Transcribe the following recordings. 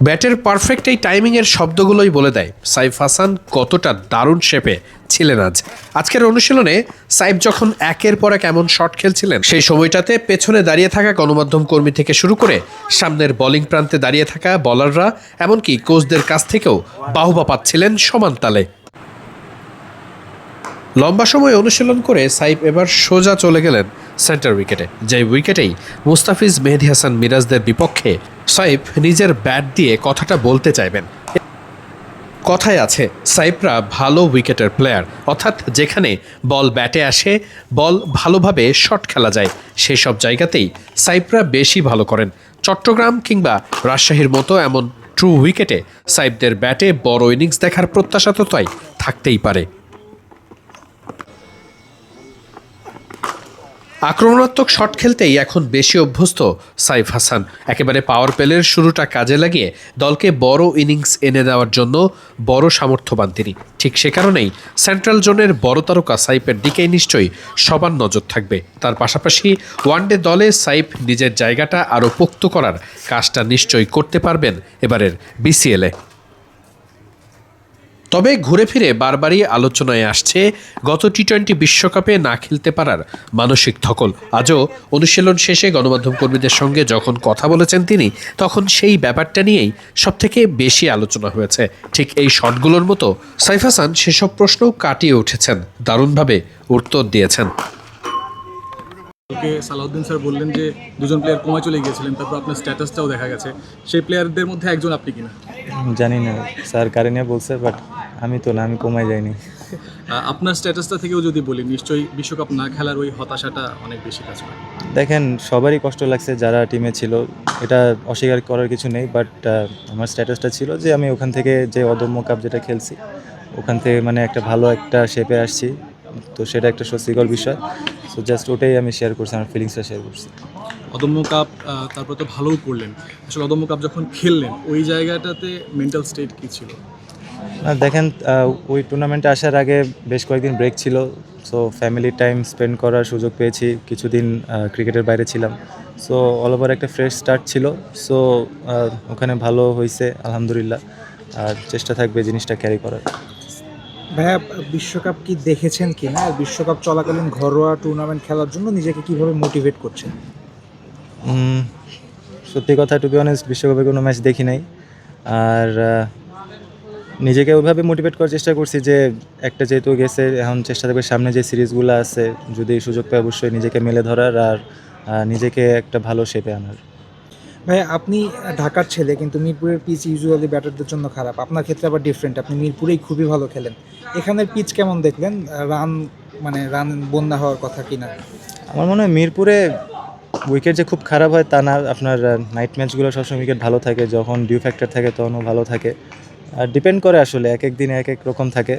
ব্যাটের পারফেক্ট এই টাইমিংয়ের শব্দগুলোই বলে দেয় সাইফ হাসান কতটা দারুণ শেপে ছিলেন আজকের অনুশীলনে সাইফ যখন একের পর এক এমন শট খেলছিলেন সেই সময়টাতে পেছনে দাঁড়িয়ে থাকা গণমাধ্যম কর্মী থেকে শুরু করে সামনের বোলিং প্রান্তে দাঁড়িয়ে থাকা বোলাররা এমনকি কোচদের কাছ থেকেও বাহুবা পাচ্ছিলেন সমান তালে। লম্বা সময় অনুশীলন করে সাইফ এবার সোজা চলে গেলেন সেন্টার উইকেটে, যে উইকেটেই মুস্তাফিজ মেহেদী হাসান মিরাজদের বিপক্ষে সাইফ নিজের ব্যাট দিয়ে কথাটা বলতে চাইবেন। কথায় আছে সাইফরা ভালো উইকেটের প্লেয়ার, অর্থাৎ যেখানে বল ব্যাটে আসে বল ভালোভাবে শট খেলা যায় সেই সব জায়গাতেই সাইফরা বেশি ভালো করেন। চট্টগ্রাম কিংবা রাজশাহীর মতো এমন ট্রু উইকেটে সাইফদের ব্যাটে বড় ইনিংস দেখার প্রত্যাশা তো তাই থাকতেই পারে। আক্রমণাত্মক শট খেলতেই এখন বেশি অভ্যস্ত সাইফ হাসান। একেবারে পাওয়ার প্লের শুরুটা কাজে লাগিয়ে দলকে বড় ইনিংস এনে দেওয়ার জন্য বড় সামর্থ্যবান তিনি। ঠিক সে কারণেই সেন্ট্রাল জোনের বড় তারকা সাইফের দিকেই নিশ্চয়ই সবার নজর থাকবে। তার পাশাপাশি ওয়ানডে দলে সাইফ নিজের জায়গাটা আরও পোক্ত করার কাজটা নিশ্চয়ই করতে পারবেন এবারের বিসিএলে। তবে ঘুরে ফিরে বারবারই আলোচনায় আসছে গত টি-20 বিশ্বকাপে না খেলতে পারার মানসিক ধকল। আজও অনুশীলন শেষে গণমাধ্যম কর্মীদের সঙ্গে যখন কথা বলেছেন তিনি, তখন সেই ব্যাপারটা নিয়েই সবথেকে বেশি আলোচনা হয়েছে। ঠিক এই শটগুলোর মতো সাইফ হাসান সেসব প্রশ্নও কাটিয়ে উঠেছেন, দারুণভাবে উত্তর দিয়েছেন। সালাউদ্দিন স্যার বললেন যে দুজন প্লেয়ার কোমায় চলে গিয়েছিলেন, তারপর আপনার স্ট্যাটাসটাও দেখা গেছে, সেই প্লেয়ারদের মধ্যে একজন আপনি কিনা? জানি না স্যার কারিনিয়া বলছে, বাট আমি তো না, আমি কমায় যাইনি। আপনার স্ট্যাটাসটা থেকেও যদি বলি, নিশ্চয়ই বিশ্বকাপ না খেলার ওই হতাশাটা অনেক বেশি কাজ করে। দেখেন, সবারই কষ্ট লাগছে যারা টিমে ছিল, এটা অস্বীকার করার কিছু নেই। বাট আমার স্ট্যাটাসটা ছিল যে আমি ওখান থেকে যে অদম্য কাপ যেটা খেলছি ওখান থেকে মানে একটা ভালো একটা শেপে আসছি, তো সেটা একটা স্বস্তিকর বিষয়। সো জাস্ট ওটাই আমি শেয়ার করছি, আমার ফিলিংসটা শেয়ার করছি। অদম্য কাপ, তারপর তো ভালোও করলেন। আসলে অদম্য কাপ যখন খেললেন ওই জায়গাটাতে মেন্টাল স্টেট কী ছিল? দেখেন, ওই টুর্নামেন্টে আসার আগে বেশ কয়েকদিন ব্রেক ছিল, সো ফ্যামিলি টাইম স্পেন্ড করার সুযোগ পেয়েছি। কিছুদিন ক্রিকেটের বাইরে ছিলাম, সো অল ওভার একটা ফ্রেশ স্টার্ট ছিল। সো ওখানে ভালো হয়েছে আলহামদুলিল্লাহ, আর চেষ্টা থাকবে জিনিসটা ক্যারি করার। ভাইয়া, বিশ্বকাপ কি দেখেছেন কি না? বিশ্বকাপ চলাকালীন ঘরোয়া টুর্নামেন্ট খেলার জন্য নিজেকে কিভাবে মোটিভেট করছেন? সত্যি কথা, টু বি অনেস্ট, বিশ্বকাপে কোনো ম্যাচ দেখি নাই। আর নিজেকে ওইভাবে মোটিভেট করার চেষ্টা করছি যে একটা যেহেতু গেছে, এখন চেষ্টা থাকবে সামনে যে সিরিজগুলো আছে যদি সুযোগ পায় অবশ্যই নিজেকে মেলে ধরার আর নিজেকে একটা ভালো শেপে আনার। ভাইয়া, আপনি ঢাকার ছেলে, কিন্তু মিরপুরের পিচ ইউজুয়ালি ব্যাটারদের জন্য খারাপ। আপনার ক্ষেত্রে আবার ডিফারেন্ট, আপনি মিরপুরেই খুবই ভালো খেলেন। এখানের পিচ কেমন দেখলেন? রান বন্যা হওয়ার কথা কিনা? আমার মনে হয় মিরপুরে উইকেট যে খুব খারাপ হয় তা না, আপনার নাইট ম্যাচগুলো সবসময় উইকেট ভালো থাকে, যখন ডিউ ফ্যাক্টর থাকে তখনও ভালো থাকে। আর ডিপেন্ড করে আসলে, এক এক দিনে এক এক রকম থাকে।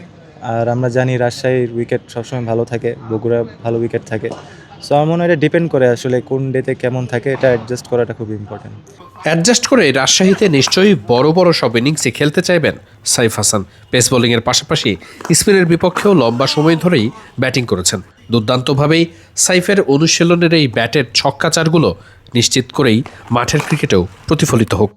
আর আমরা জানি রাজশাহীর উইকেট সবসময় ভালো থাকে, বগুড়া ভালো উইকেট থাকে। সো আমার মনে হয় এটা ডিপেন্ড করে আসলে কোন ডেতে কেমন থাকে, এটা অ্যাডজাস্ট করাটা খুব ইম্পর্টেন্ট। অ্যাডজাস্ট করে রাজশাহীতে নিশ্চয়ই বড় বড় সব ইনিংসে খেলতে চাইবেন সাইফ হাসান। পেস বোলিংয়ের পাশাপাশি স্পিনের বিপক্ষেও লম্বা সময় ধরেই ব্যাটিং করেছেন। দুর্দান্তভাবেই সাইফের অনুশীলনের এই ব্যাটের ছক্কাচারগুলো নিশ্চিত করেই মাঠের ক্রিকেটেও প্রতিফলিত হোক।